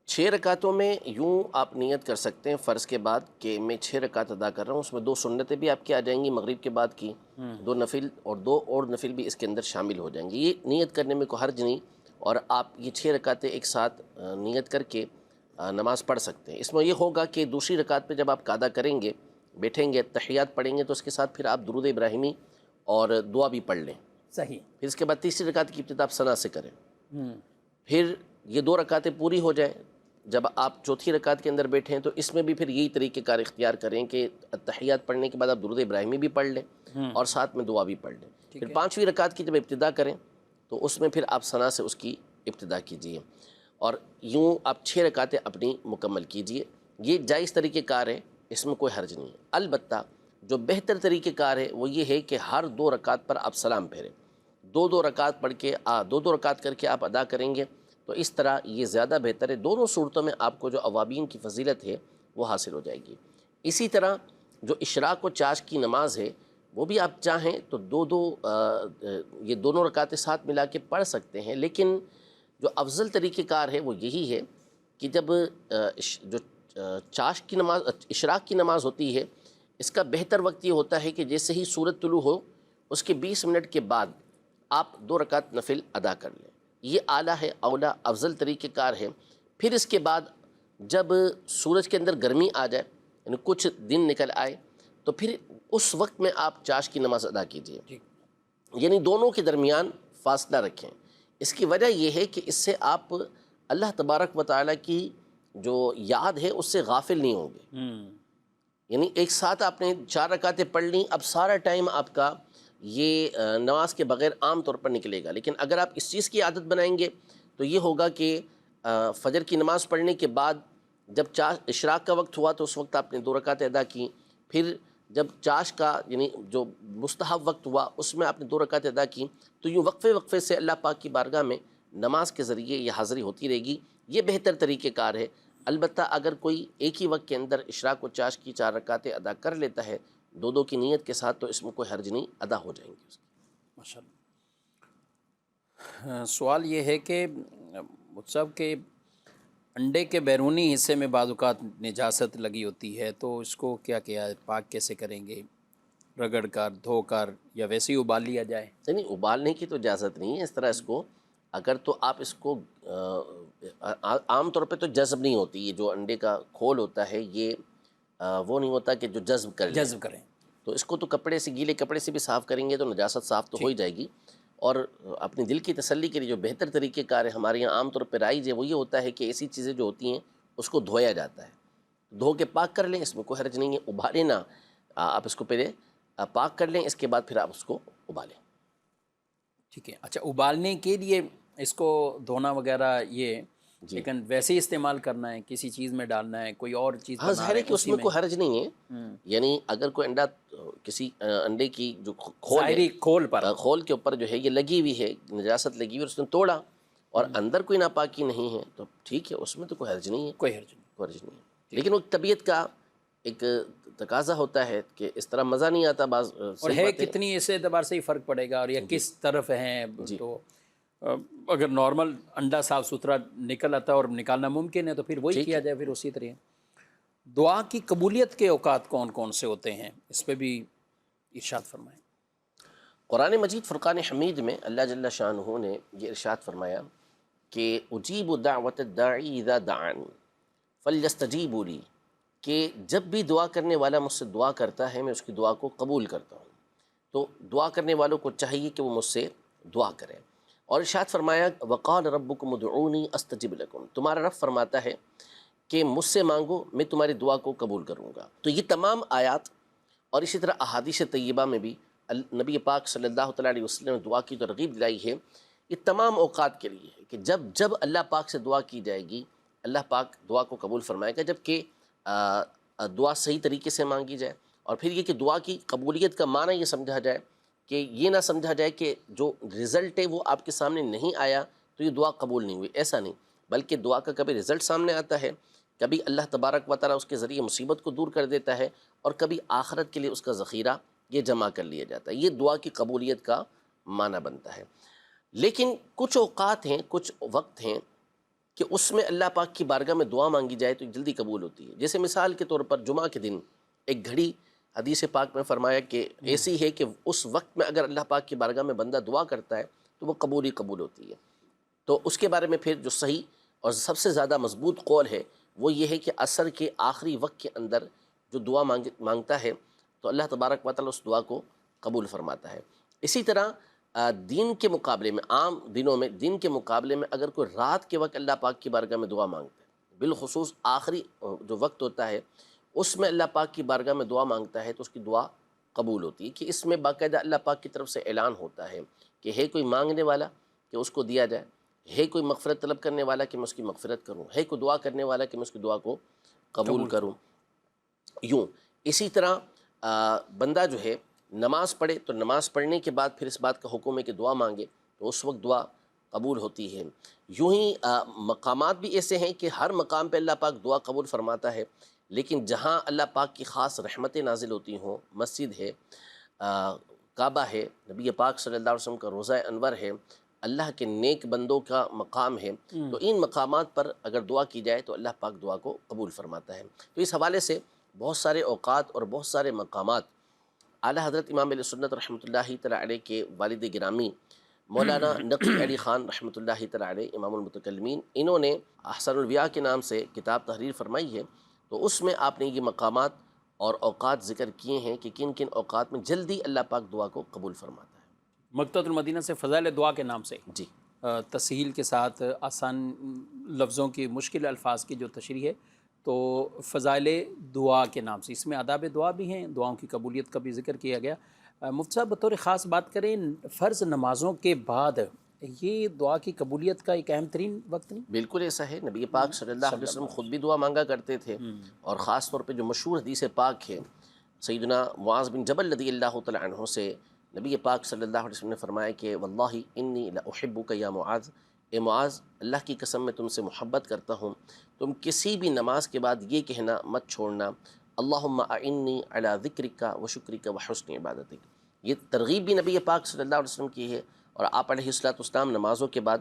6 رکعتوں میں یوں آپ نیت کر سکتے ہیں فرض کے بعد کہ میں 6 رکعت ادا کر رہا ہوں، اس میں 2 سنتیں بھی آپ کی آ جائیں گی مغرب کے بعد کی، 2 نفل اور 2 اور نفل بھی اس کے اندر شامل ہو جائیں گے۔ یہ نیت کرنے میں کوئی حرج نہیں، اور آپ یہ 6 رکعتیں ایک ساتھ نیت کر کے نماز پڑھ سکتے ہیں۔ اس میں یہ ہوگا کہ دوسری رکعت پہ جب آپ قاعدہ کریں گے، بیٹھیں گے، تحیات پڑھیں گے، تو اس کے ساتھ پھر آپ درود ابراہیمی اور دعا بھی پڑھ لیں۔ صحیح۔ پھر اس کے بعد تیسری رکعت کی ابتدا آپ ثنا سے کریں، پھر یہ 2 رکعتیں پوری ہو جائیں، جب آپ چوتھی رکعت کے اندر بیٹھیں تو اس میں بھی پھر یہی طریقہ کار اختیار کریں کہ تحیات پڑھنے کے بعد آپ درود ابراہیمی بھی پڑھ لیں اور ساتھ میں دعا بھی پڑھ لیں۔ پھر 5ویں رکعت کی جب ابتدا کریں تو اس میں پھر آپ ثنا سے اس کی ابتدا کیجئے، اور یوں آپ 6 رکعتیں اپنی مکمل کیجئے۔ یہ جائز طریقہ کار ہے، اس میں کوئی حرج نہیں ہے۔ البتہ جو بہتر طریقہ کار ہے وہ یہ ہے کہ ہر 2 رکعت پر آپ سلام پھیریں، 2 رکعت پڑھ کے 2 رکعت کر کے آپ ادا کریں گے تو اس طرح یہ زیادہ بہتر ہے۔ دونوں صورتوں میں آپ کو جو اوابین کی فضیلت ہے وہ حاصل ہو جائے گی۔ اسی طرح جو اشراق و چاش کی نماز ہے وہ بھی آپ چاہیں تو 2 یہ دونوں رکعتیں ساتھ ملا کے پڑھ سکتے ہیں، لیکن جو افضل طریقہ کار ہے وہ یہی ہے کہ جب جو چاش کی نماز اشراق کی نماز ہوتی ہے، اس کا بہتر وقت یہ ہوتا ہے کہ جیسے ہی سورج طلوع ہو اس کے 20 منٹ کے بعد آپ 2 رکعت نفل ادا کر لیں۔ یہ اعلیٰ ہے، اولا افضل طریقہ کار ہے۔ پھر اس کے بعد جب سورج کے اندر گرمی آ جائے، یعنی کچھ دن نکل آئے، تو پھر اس وقت میں آپ چاش کی نماز ادا کیجیے، یعنی دونوں کے درمیان فاصلہ رکھیں۔ اس کی وجہ یہ ہے کہ اس سے آپ اللہ تبارک و تعالیٰ کی جو یاد ہے اس سے غافل نہیں ہوں گے۔ یعنی ایک ساتھ آپ نے 4 رکعتیں پڑھ لیں، اب سارا ٹائم آپ کا یہ نماز کے بغیر عام طور پر نکلے گا۔ لیکن اگر آپ اس چیز کی عادت بنائیں گے تو یہ ہوگا کہ فجر کی نماز پڑھنے کے بعد جب اشراق کا وقت ہوا تو اس وقت آپ نے 2 رکعتیں ادا کیں، پھر جب چاش کا یعنی جو مستحب وقت ہوا اس میں آپ نے 2 رکعتیں ادا کیں، تو یوں وقفے وقفے سے اللہ پاک کی بارگاہ میں نماز کے ذریعے یہ حاضری ہوتی رہے گی۔ یہ بہتر طریقہ کار ہے۔ البتہ اگر کوئی ایک ہی وقت کے اندر اشراق و چاش کی 4 رکعتیں ادا کر لیتا ہے 2 کی نیت کے ساتھ، تو اس میں کوئی حرج نہیں، ادا ہو جائیں گے۔ ماشاء اللہ۔ سوال یہ ہے کہ صاحب کہ انڈے کے بیرونی حصے میں بعض اوقات نجاست لگی ہوتی ہے، تو اس کو کیا پاک کیسے کریں گے؟ رگڑ کر، دھو کر، یا ویسے ہی ابال لیا جائے؟ نہیں، ابالنے کی تو اجازت نہیں ہے۔ اس طرح اس کو اگر تو آپ اس کو عام طور پہ تو جذب نہیں ہوتی، یہ جو انڈے کا کھول ہوتا ہے یہ وہ نہیں ہوتا کہ جو جذب کریں، تو اس کو تو کپڑے سے، گیلے کپڑے سے بھی صاف کریں گے تو نجاست صاف تو ہو ہی جائے گی۔ اور اپنی دل کی تسلی کے لیے جو بہتر طریقہ کار ہے ہمارے یہاں عام طور پہ رائج ہے وہ یہ ہوتا ہے کہ ایسی چیزیں جو ہوتی ہیں اس کو دھویا جاتا ہے، دھو کے پاک کر لیں، اس میں کوئی حرج نہیں ہے۔ ابالیں نہ، آپ اس کو پہلے پاک کر لیں، اس کے بعد پھر آپ اس کو ابالیں۔ ٹھیک ہے۔ اچھا، ابالنے کے لیے اس کو دھونا وغیرہ یہ، لیکن ویسے ہی استعمال کرنا ہے، کسی چیز میں ڈالنا ہے، کوئی اور چیز ہاں ظاہر ہے کہ اس میں کوئی حرج نہیں ہے۔ یعنی اگر کوئی انڈا، کسی انڈے کی جو کھول کے اوپر جو ہے یہ لگی ہوئی ہے، نجاست لگی ہوئی، اور اس نے توڑا اور اندر کوئی ناپاکی نہیں ہے تو ٹھیک ہے، اس میں تو کوئی حرج نہیں ہے، کوئی حرج نہیں ہے۔ لیکن وہ طبیعت کا ایک تقاضا ہوتا ہے کہ اس طرح مزہ نہیں آتا بعض، اور ہے کتنی اس اعتبار سے ہی فرق پڑے گا، اور یہ کس طرف ہیں۔ تو اگر نارمل انڈا صاف ستھرا نکل آتا ہے اور نکالنا ممکن ہے تو پھر وہی کیا جائے۔ پھر اسی طرح دعا کی قبولیت کے اوقات کون کون سے ہوتے ہیں، اس پہ بھی ارشاد فرمائیں۔ قرآن مجید فرقان حمید میں اللہ جل شانہ نے یہ ارشاد فرمایا کہ اجیب دعوت الداعی اذا دعان فلیستجیبوا لی، کہ جب بھی دعا کرنے والا مجھ سے دعا کرتا ہے میں اس کی دعا کو قبول کرتا ہوں۔ تو دعا کرنے والوں کو چاہیے کہ وہ مجھ سے دعا کریں۔ اور ارشاد فرمایا وقال ربکم ادعونی استجب لکم، تمہارا رب فرماتا ہے کہ مجھ سے مانگو میں تمہاری دعا کو قبول کروں گا۔ تو یہ تمام آیات اور اسی طرح احادیث طیبہ میں بھی نبی پاک صلی اللہ تعالیٰ علیہ وسلم نے دعا کی ترغیب دلائی ہے۔ یہ تمام اوقات کے لیے ہے کہ جب اللہ پاک سے دعا کی جائے گی اللہ پاک دعا کو قبول فرمائے گا، جبکہ دعا صحیح طریقے سے مانگی جائے اور پھر یہ کہ دعا کی قبولیت کا معنی یہ سمجھا جائے کہ یہ نہ سمجھا جائے کہ جو رزلٹ ہے وہ آپ کے سامنے نہیں آیا تو یہ دعا قبول نہیں ہوئی، ایسا نہیں، بلکہ دعا کا کبھی رزلٹ سامنے آتا ہے، کبھی اللہ تبارک و تعالیٰ اس کے ذریعے مصیبت کو دور کر دیتا ہے، اور کبھی آخرت کے لیے اس کا ذخیرہ یہ جمع کر لیا جاتا ہے، یہ دعا کی قبولیت کا معنی بنتا ہے۔ لیکن کچھ اوقات ہیں، کچھ وقت ہیں کہ اس میں اللہ پاک کی بارگاہ میں دعا مانگی جائے تو جلدی قبول ہوتی ہے۔ جیسے مثال کے طور پر جمعہ کے دن ایک گھڑی حدیث پاک میں فرمایا کہ ایسی ہے کہ اس وقت میں اگر اللہ پاک کی بارگاہ میں بندہ دعا کرتا ہے تو وہ قبول ہی قبول ہوتی ہے۔ تو اس کے بارے میں پھر جو صحیح اور سب سے زیادہ مضبوط قول ہے وہ یہ ہے کہ عصر کے آخری وقت کے اندر جو دعا مانگتا ہے تو اللہ تبارک و تعالیٰ اس دعا کو قبول فرماتا ہے۔ اسی طرح دین کے مقابلے میں، عام دنوں میں دین کے مقابلے میں اگر کوئی رات کے وقت اللہ پاک کی بارگاہ میں دعا مانگتا ہے، بالخصوص آخری جو وقت ہوتا ہے اس میں اللہ پاک کی بارگاہ میں دعا مانگتا ہے تو اس کی دعا قبول ہوتی ہے، کہ اس میں باقاعدہ اللہ پاک کی طرف سے اعلان ہوتا ہے کہ ہے کوئی مانگنے والا کہ اس کو دیا جائے، ہے کوئی مغفرت طلب کرنے والا کہ میں اس کی مغفرت کروں، ہے کوئی دعا کرنے والا کہ میں اس کی دعا کو قبول کروں۔ یوں اسی طرح بندہ جو ہے نماز پڑھے تو نماز پڑھنے کے بعد پھر اس بات کا حکم ہے کہ دعا مانگے تو اس وقت دعا قبول ہوتی ہے۔ یوں ہی مقامات بھی ایسے ہیں کہ ہر مقام پہ اللہ پاک دعا قبول فرماتا ہے، لیکن جہاں اللہ پاک کی خاص رحمتیں نازل ہوتی ہوں، مسجد ہے، کعبہ ہے، نبی پاک صلی اللہ علیہ وسلم کا روضہ انور ہے، اللہ کے نیک بندوں کا مقام ہے، تو ان مقامات پر اگر دعا کی جائے تو اللہ پاک دعا کو قبول فرماتا ہے۔ تو اس حوالے سے بہت سارے اوقات اور بہت سارے مقامات اعلیٰ حضرت امام علیہ سنت رحمۃ اللہ تعالیٰ علیہ کے والد گرامی مولانا نقی علی خان رحمۃ اللہ تعالیٰ علیہ امام المتکلمین، انہوں نے احسن الویاء کے نام سے کتاب تحریر فرمائی ہے، تو اس میں آپ نے یہ مقامات اور اوقات ذکر کیے ہیں کہ کن کن اوقات میں جلدی اللہ پاک دعا کو قبول فرماتا ہے۔ مکتبۃ المدینہ سے فضائل دعا کے نام سے جی تسہیل کے ساتھ آسان لفظوں کی، مشکل الفاظ کی جو تشریح ہے، تو فضائل دعا کے نام سے اس میں آداب دعا بھی ہیں، دعاؤں کی قبولیت کا بھی ذکر کیا گیا۔ مفتی صاحب بطور خاص بات کریں، فرض نمازوں کے بعد یہ دعا کی قبولیت کا ایک اہم ترین وقت نہیں؟ بالکل ایسا ہے، نبی پاک صلی اللہ علیہ وسلم خود بھی دعا مانگا کرتے تھے، اور خاص طور پہ جو مشہور حدیث پاک ہے سیدنا معاذ بن جبل رضی اللہ تعالیٰ عنہ سے نبی پاک صلی اللہ علیہ وسلم نے فرمایا کہ واللہ انی لاحبک یا معاذ، اے معاذ اللہ کی قسم میں تم سے محبت کرتا ہوں، تم کسی بھی نماز کے بعد یہ کہنا مت چھوڑنا اللہم اعنی علی ذکرک و شکرک و حسن عبادتک۔ یہ ترغیب بھی نبی پاک صلی اللہ علیہ وسلم کی ہے، اور آپ علیہ الصلوۃ والسلام نمازوں کے بعد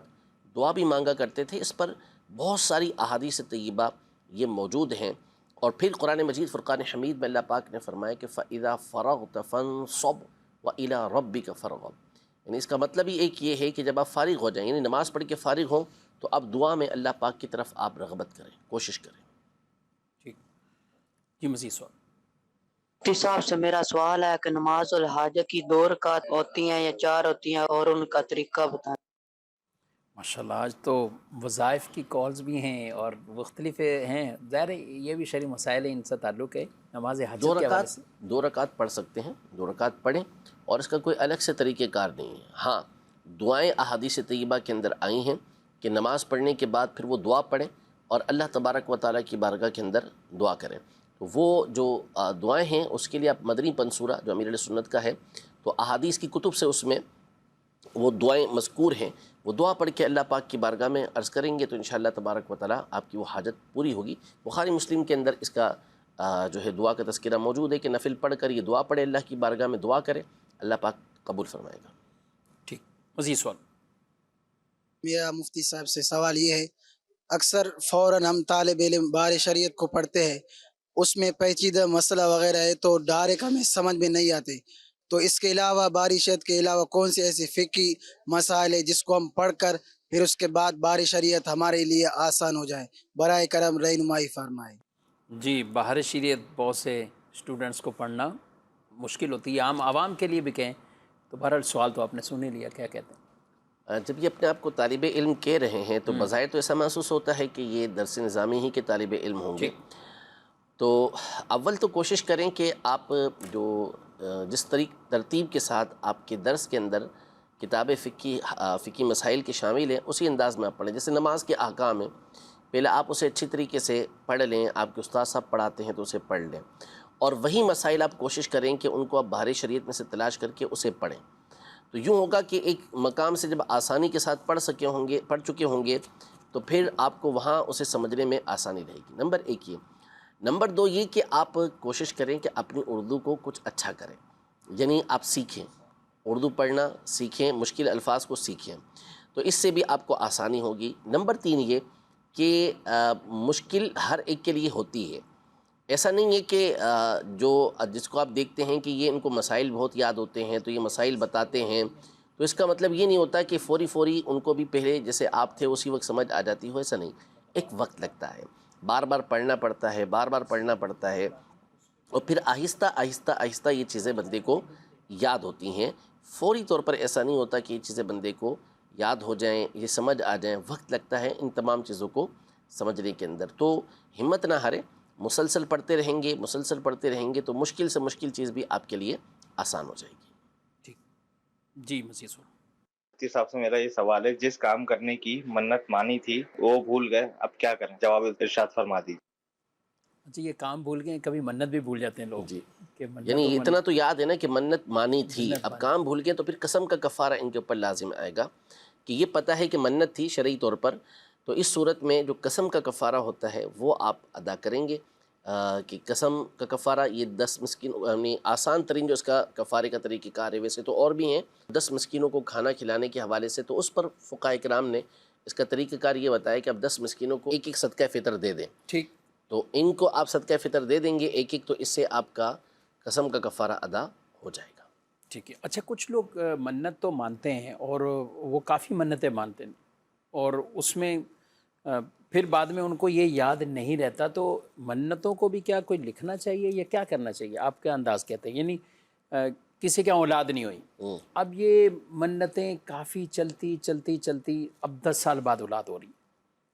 دعا بھی مانگا کرتے تھے۔ اس پر بہت ساری احادیث طیبہ یہ موجود ہیں، اور پھر قرآن مجید فرقان حمید میں اللہ پاک نے فرمایا کہ فَإِذَا فَرَغْتَ فَانصَبْ وَإِلَىٰ رَبِّكَ فَارْغَب، یعنی اس کا مطلب ہی ایک یہ ہے کہ جب آپ فارغ ہو جائیں، یعنی نماز پڑھ کے فارغ ہوں، تو اب دعا میں اللہ پاک کی طرف آپ رغبت کریں، کوشش کریں۔ ٹھیک جی، مزید سوال؟ مفتی صاحب سے میرا سوال ہے کہ نماز الحاجہ کی 2 رکعت ہوتی ہیں یا 4 ہوتی ہیں، اور ان کا طریقہ بتائیں۔ ماشاءاللہ، آج تو وظائف کی کالز بھی ہیں اور مختلف ہیں، ظاہر ہے یہ بھی شرعی مسائل ہیں، ان سے تعلق ہے نماز حاجت کے حوالے سے۔ 2 رکعت پڑھ سکتے ہیں، 2 رکعت پڑھیں، اور اس کا کوئی الگ سے طریقہ کار نہیں ہے۔ ہاں، دعائیں احادیث طیبہ کے اندر آئی ہیں کہ نماز پڑھنے کے بعد پھر وہ دعا پڑھیں اور اللہ تبارک و تعالیٰ کی بارگاہ کے اندر دعا کریں۔ تو وہ جو دعائیں ہیں اس کے لیے آپ مدنی پنصورہ جو امیر علیہ سنت کا ہے، تو احادیث کی کتب سے اس میں وہ دعائیں مذکور ہیں، وہ دعا پڑھ کے اللہ پاک کی بارگاہ میں عرض کریں گے تو انشاءاللہ تبارک و تعالیٰ آپ کی وہ حاجت پوری ہوگی۔ بخاری مسلم کے اندر اس کا جو ہے دعا کا تذکرہ موجود ہے کہ نفل پڑھ کر یہ دعا پڑھے، اللہ کی بارگاہ میں دعا کرے، اللہ پاک قبول فرمائے گا۔ ٹھیک، مزید سوال؟ میرا مفتی صاحب سے سوال یہ ہے، اکثر فوراً ہم طالب علم بار شریعت کو پڑھتے ہیں، اس میں پیچیدہ مسئلہ وغیرہ ہے تو ڈائریکٹ ہمیں سمجھ میں نہیں آتے، تو اس کے علاوہ بار شریعت کے علاوہ کون سی ایسی فقہی مسائل ہے جس کو ہم پڑھ کر پھر اس کے بعد بار شریعت ہمارے لیے آسان ہو جائے؟ برائے کرم رہنمائی فرمائے۔ جی، بہر شریعت بہت سے اسٹوڈنٹس کو پڑھنا مشکل ہوتی ہے، عام عوام کے لیے بھی کہیں تو بہرحال سوال تو آپ نے سن ہی لیا، کیا کہتے ہیں؟ جب یہ اپنے آپ کو طالب علم کہہ رہے ہیں تو بظاہر تو ایسا محسوس ہوتا ہے کہ یہ درس نظامی ہی کے طالب علم ہوں گے، تو اول تو کوشش کریں کہ آپ جو جس ترتیب کے ساتھ آپ کے درس کے اندر کتاب فقہی مسائل کے شامل ہیں اسی انداز میں آپ پڑھیں۔ جیسے نماز کے احکام ہیں، پہلے آپ اسے اچھی طریقے سے پڑھ لیں، آپ کے استاد صاحب پڑھاتے ہیں تو اسے پڑھ لیں، اور وہی مسائل آپ کوشش کریں کہ ان کو آپ باہر شریعت میں سے تلاش کر کے اسے پڑھیں. تو یوں ہوگا کہ ایک مقام سے جب آسانی کے ساتھ پڑھ چکے ہوں گے تو پھر آپ کو وہاں اسے سمجھنے میں آسانی رہے گی. نمبر 1 یہ. نمبر 2 یہ کہ آپ کوشش کریں کہ اپنی اردو کو کچھ اچھا کریں، یعنی آپ سیکھیں، اردو پڑھنا سیکھیں، مشکل الفاظ کو سیکھیں، تو اس سے بھی آپ کو آسانی ہوگی. نمبر 3 یہ کہ مشکل ہر ایک کے لیے ہوتی ہے. ایسا نہیں ہے کہ جس کو آپ دیکھتے ہیں کہ یہ ان کو مسائل بہت یاد ہوتے ہیں تو یہ مسائل بتاتے ہیں، تو اس کا مطلب یہ نہیں ہوتا کہ فوری ان کو بھی پہلے جیسے آپ تھے اسی وقت سمجھ آ جاتی ہو. ایسا نہیں، ایک وقت لگتا ہے، بار بار پڑھنا پڑتا ہے اور پھر آہستہ آہستہ یہ چیزیں بندے کو یاد ہوتی ہیں. فوری طور پر ایسا نہیں ہوتا کہ یہ چیزیں بندے کو یاد ہو جائیں، یہ سمجھ آ جائیں. وقت لگتا ہے ان تمام چیزوں کو سمجھنے کے اندر. تو ہمت نہ ہارے، مسلسل پڑھتے رہیں گے تو مشکل سے مشکل چیز بھی آپ کے لیے آسان ہو جائے گی. ٹھیک جی مزید سو. مفتی صاحب سے میرا یہ سوال ہے، جس کام کرنے کی منت مانی تھی وہ بھول گئے، اب کیا کریں؟ جواب ارشاد فرما دیجیے. اچھا یہ کام بھول گئے، کبھی منت بھی بھول جاتے ہیں لوگ. جی، کہ منت یعنی اتنا تو یاد ہے نا کہ منت مانی تھی، منت اب مانی. کام بھول گئے تو پھر قسم کا کفارہ ان کے اوپر لازم آئے گا. کہ یہ پتہ ہے کہ منت تھی شرعی طور پر، تو اس صورت میں جو قسم کا کفارہ ہوتا ہے وہ آپ ادا کریں گے. کہ قسم کا کفارہ یہ 10 مسکین، یعنی آسان ترین جو اس کا کفارے کا طریقہ کار ہے، ویسے تو اور بھی ہیں. 10 مسکینوں کو کھانا کھلانے کے حوالے سے تو اس پر فقہاء کرام نے اس کا طریقہ کار یہ بتایا کہ اب 10 مسکینوں کو ایک صدقہ فطر دے دیں. ٹھیک. تو ان کو آپ صدقہ فطر دے دیں گے ایک، تو اس سے آپ کا قسم کا کفارہ ادا ہو جائے گا. ٹھیک ہے. اچھا کچھ لوگ منت تو مانتے ہیں اور وہ کافی منتیں مانتے ہیں اور اس میں پھر بعد میں ان کو یہ یاد نہیں رہتا، تو منتوں کو بھی کیا کوئی لکھنا چاہیے یا کیا کرنا چاہیے؟ آپ کا انداز کہتے ہیں یعنی کسی کے اولاد نہیں ہوئی، اب یہ منتیں کافی چلتی اب 10 سال بعد اولاد ہو رہی.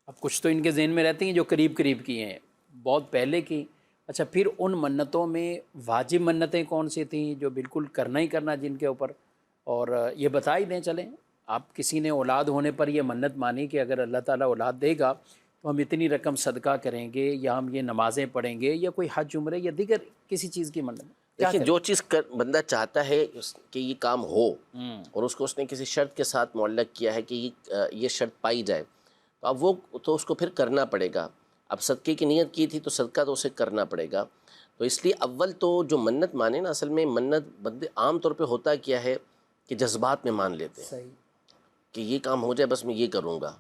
اب کچھ تو ان کے ذہن میں رہتی ہیں جو قریب کی ہیں، بہت پہلے کی. اچھا پھر ان منتوں میں واجب منتیں کون سی تھیں جو بالکل کرنا ہی کرنا جن کے اوپر، اور یہ بتا ہی دیں. چلیں آپ کسی نے اولاد ہونے پر یہ منت مانی کہ اگر اللہ تعالیٰ اولاد دے گا تو ہم اتنی رقم صدقہ کریں گے یا ہم یہ نمازیں پڑھیں گے یا کوئی حج عمرے یا دیگر کسی چیز کی منت. دیکھیں جو چیز بندہ چاہتا ہے کہ یہ کام ہو اور اس نے کسی شرط کے ساتھ معلق کیا ہے کہ یہ شرط پائی جائے، تو اب وہ تو اس کو پھر کرنا پڑے گا. اب صدقے کی نیت کی تھی تو صدقہ تو اسے کرنا پڑے گا. تو اس لیے اول تو جو منت مانے نا، اصل میں منت بندے عام طور پہ ہوتا کیا ہے کہ جذبات میں مان لیتے ہیں کہ یہ کام ہو جائے بس میں یہ کروں گا.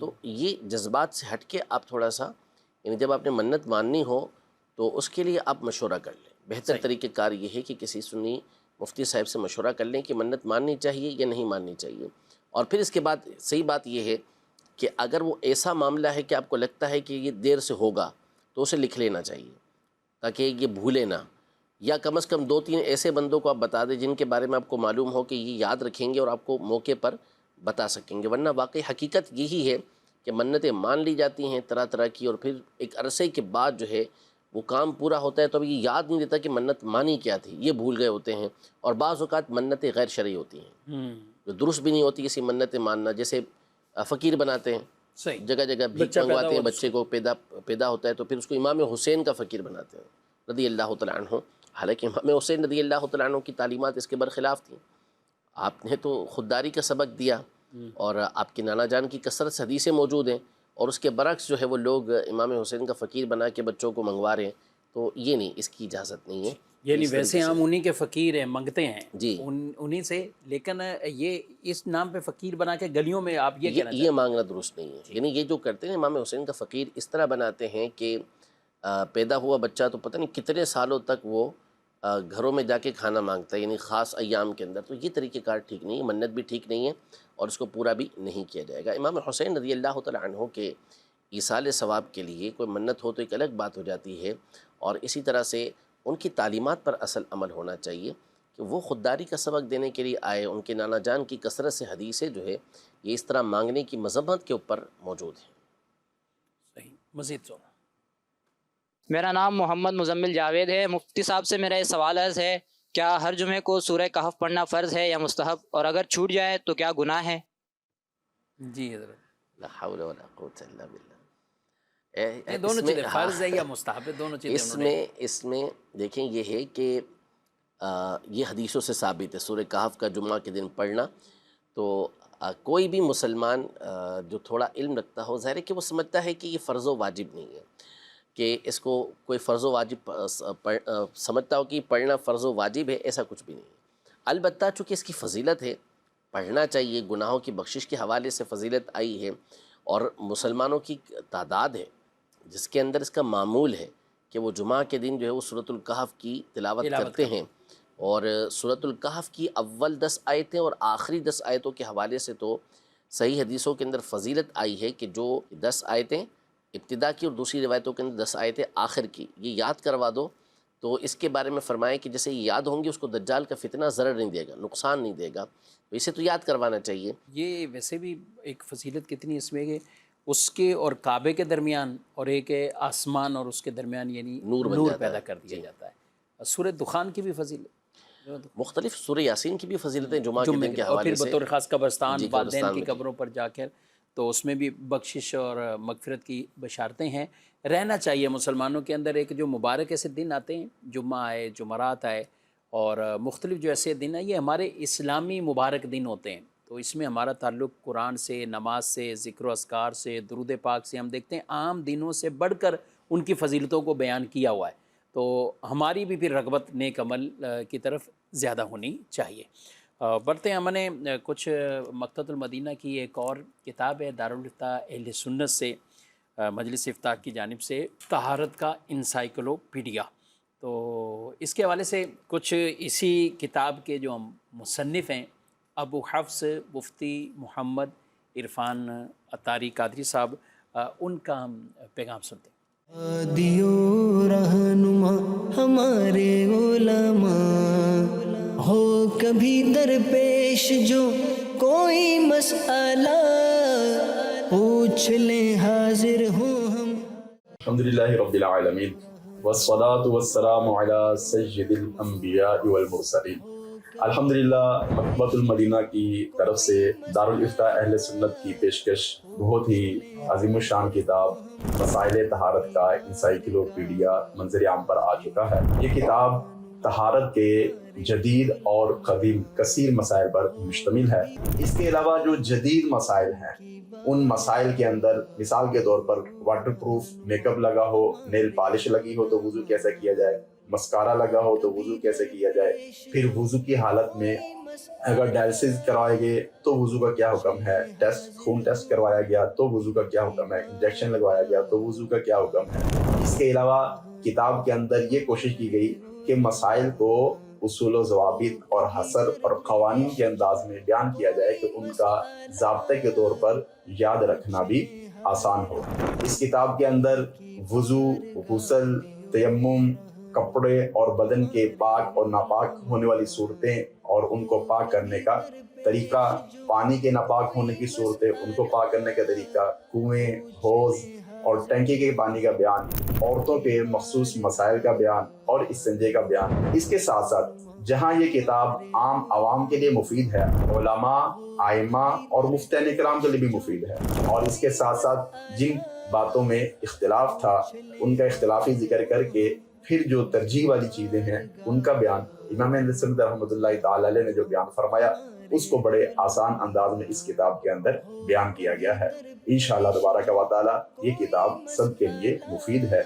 تو یہ جذبات سے ہٹ کے آپ تھوڑا سا، یعنی جب آپ نے منت ماننی ہو تو اس کے لیے آپ مشورہ کر لیں. بہتر طریقہ کار یہ ہے کہ کسی سنی مفتی صاحب سے مشورہ کر لیں کہ منت ماننی چاہیے یا نہیں ماننی چاہیے. اور پھر اس کے بعد صحیح بات یہ ہے کہ اگر وہ ایسا معاملہ ہے کہ آپ کو لگتا ہے کہ یہ دیر سے ہوگا تو اسے لکھ لینا چاہیے تاکہ یہ بھولے نہ، یا کم از کم 2-3 ایسے بندوں کو آپ بتا دیں جن کے بارے میں آپ کو معلوم ہو کہ یہ یاد رکھیں گے اور آپ کو موقع پر بتا سکیں گے. ورنہ واقعی حقیقت یہی ہے کہ منتیں مان لی جاتی ہیں طرح کی، اور پھر ایک عرصے کے بعد جو ہے وہ کام پورا ہوتا ہے تو اب یہ یاد نہیں رہتا کہ منت مانی کیا تھی، یہ بھول گئے ہوتے ہیں. اور بعض اوقات منتیں غیر شرعی ہوتی ہیں جو درست بھی نہیں ہوتی کسی منتیں ماننا. جیسے فقیر بناتے ہیں، جگہ بھیک منگواتے ہیں، بچے کو پیدا ہوتا ہے تو پھر اس کو امام حسین کا فقیر بناتے ہیں رضی اللہ تعالیٰ عنہ. حالانکہ امام حسین رضی اللہ تعالیٰ عنہ کی تعلیمات اس کے برخلاف تھیں. آپ نے تو خودداری کا سبق دیا اور آپ کے نانا جان کی کثرت حدیثیں موجود ہیں، اور اس کے برعکس جو ہے وہ لوگ امام حسین کا فقیر بنا کے بچوں کو منگوا رہے ہیں. تو یہ نہیں، اس کی اجازت نہیں ہے. یعنی ویسے ہم انہی کے فقیر ہیں، منگتے ہیں جی انہی سے، لیکن یہ اس نام پہ فقیر بنا کے گلیوں میں آپ یہ کہنا یہ مانگنا درست نہیں ہے. یعنی یہ جو کرتے ہیں امام حسین کا فقیر اس طرح بناتے ہیں کہ پیدا ہوا بچہ تو پتہ نہیں کتنے سالوں تک وہ گھروں میں جا کے کھانا مانگتا ہے، یعنی خاص ایام کے اندر. تو یہ طریقہ کار ٹھیک نہیں ہے، منت بھی ٹھیک نہیں ہے اور اس کو پورا بھی نہیں کیا جائے گا. امام حسین رضی اللہ تعالیٰ عنہ کے ایصال ثواب کے لیے کوئی منت ہو تو ایک الگ بات ہو جاتی ہے، اور اسی طرح سے ان کی تعلیمات پر اصل عمل ہونا چاہیے کہ وہ خودداری کا سبق دینے کے لیے آئے. ان کے نانا جان کی کثرت سے حدیثیں جو ہے یہ اس طرح مانگنے کی مذمت کے اوپر موجود ہیں. صحیح. مزید سو. میرا نام محمد مزمل جاوید ہے. مفتی صاحب سے میرا یہ سوال عرض ہے، کیا ہر جمعے کو سورہ کہف پڑھنا فرض ہے یا مستحب، اور اگر چھوٹ جائے تو کیا گناہ ہے؟ جی حضرت. لا حول ولا قوت الا باللہ. یہ دونوں اس میں چیزیں فرض ہے یا مستحب ہے، دونوں چیزیں انہوں نے اس میں دیکھیں یہ ہے کہ یہ حدیثوں سے ثابت ہے سورہ کہف کا جمعہ کے دن پڑھنا. تو کوئی بھی مسلمان جو تھوڑا علم رکھتا ہو، ظاہر ہے کہ وہ سمجھتا ہے کہ یہ فرض و واجب نہیں ہے، کہ اس کو کوئی فرض و واجب سمجھتا ہو کہ پڑھنا فرض و واجب ہے، ایسا کچھ بھی نہیں ہے. البتہ چونکہ اس کی فضیلت ہے، پڑھنا چاہیے، گناہوں کی بخشش کے حوالے سے فضیلت آئی ہے، اور مسلمانوں کی تعداد ہے جس کے اندر اس کا معمول ہے کہ وہ جمعہ کے دن جو ہے وہ سورۃ الکہف کی تلاوت کرتے ہیں. اور سورۃ الکہف کی اول 10 آیتیں اور آخری 10 آیتوں کے حوالے سے تو صحیح حدیثوں کے اندر فضیلت آئی ہے کہ جو 10 آیتیں ابتدا کی اور دوسری روایتوں کے اندر 10 آیتیں آخر کی یہ یاد کروا دو، تو اس کے بارے میں فرمائے کہ جیسے یہ یاد ہوں گی اس کو دجال کا فتنہ ضرر نہیں دے گا، نقصان نہیں دے گا، تو اسے تو یاد کروانا چاہیے. یہ ویسے بھی ایک فضیلت کتنی اس میں کہ اس کے اور کعبے کے درمیان اور ایک آسمان اور اس کے درمیان یعنی نور پیدا کر دیا جاتا ہے. سورہ دخان کی بھی فضیلت، مختلف سورہ یاسین کی بھی فضیلتیں جمعہ کے دن کے اور حوالے پھر سے، بطور خاص قبرستان جی، والدین قبرستان کی میں قبروں پر جا کر، تو اس میں بھی بخشش اور مغفرت کی بشارتیں ہیں. رہنا چاہیے مسلمانوں کے اندر ایک جو مبارک ایسے دن آتے ہیں، جمعہ آئے، جمعرات آئے، اور مختلف جو ایسے دن ہیں یہ ہمارے اسلامی مبارک دن ہوتے ہیں. تو اس میں ہمارا تعلق قرآن سے، نماز سے، ذکر و اذکار سے، درود پاک سے. ہم دیکھتے ہیں عام دنوں سے بڑھ کر ان کی فضیلتوں کو بیان کیا ہوا ہے، تو ہماری بھی پھر رغبت نیک عمل کی طرف زیادہ ہونی چاہیے. بڑھتے ہیں، ہم نے کچھ مکتبۃ المدینہ کی ایک اور کتاب ہے دارالفتہ اہل سنت سے مجلس افتاح کی جانب سے، طہارت کا انسائکلوپیڈیا. تو اس کے حوالے سے کچھ اسی کتاب کے جو ہم مصنف ہیں ابو حفص مفتی محمد عرفان عطاری قادری صاحب، ان کا ہم پیغام سنتے ہیں. ہادیو رہنما ہمارے علماء، ہو کبھی درپیش جو کوئی مسئلہ پوچھ لیں حاضر ہوں ہم. الحمدللہ رب العالمین والصلاة والسلام علی سید الانبیاء والمرسلین. الحمدللہ مکتبۃ المدینہ کی طرف سے دارالفتہ اہل سنت کی پیشکش بہت ہی عظیم الشان کتاب مسائل طہارت کا انسائکلوپیڈیا منظر عام پر آ چکا ہے. یہ کتاب طہارت کے جدید اور قدیم کثیر مسائل پر مشتمل ہے. اس کے علاوہ جو جدید مسائل ہیں ان مسائل کے اندر مثال کے طور پر واٹر پروف میک اپ لگا ہو، نیل پالش لگی ہو تو وضو کیسے کیا جائے، مسکارا لگا ہو تو وضو کیسے کیا جائے، پھر وضو کی حالت میں اگر ڈائلسس کروائے گئے تو وضو کا کیا حکم ہے، خون ٹیسٹ کروایا گیا تو وضو کا کیا حکم ہے، انجیکشن لگوایا گیا تو وضو کا کیا حکم ہے. اس کے علاوہ کتاب کے اندر یہ کوشش کی گئی کہ مسائل کو اصول و ضوابط اور حصر اور قوانین کے انداز میں بیان کیا جائے کہ ان کا ضابطے کے طور پر یاد رکھنا بھی آسان ہو. اس کتاب کے اندر وضو، غسل، تیمم، کپڑے اور بدن کے پاک اور ناپاک ہونے والی صورتیں اور ان کو پاک کرنے کا طریقہ، پانی کے ناپاک ہونے کی صورتیں، ان کو پاک کرنے کا طریقہ، کنویں، حوض اور ٹینکی کے پانی کا بیان، عورتوں کے مخصوص مسائل کا بیان اور استنجے کا بیان. اس کے ساتھ ساتھ جہاں یہ کتاب عام عوام کے لیے مفید ہے، علماء، ائمہ اور مفتیان اکرام کے لیے بھی مفید ہے، اور اس کے ساتھ ساتھ جن باتوں میں اختلاف تھا ان کا اختلافی ذکر کر کے پھر جو ترجیح والی چیزیں ہیں ان کا بیان امام اہل سنت رحمۃ اللہ تعالی علیہ نے جو بیان فرمایا اس کو بڑے آسان انداز میں اس کتاب کے اندر بیان کیا گیا ہے. انشاءاللہ تبارک و تعالی یہ کتاب سب کے لیے مفید ہے.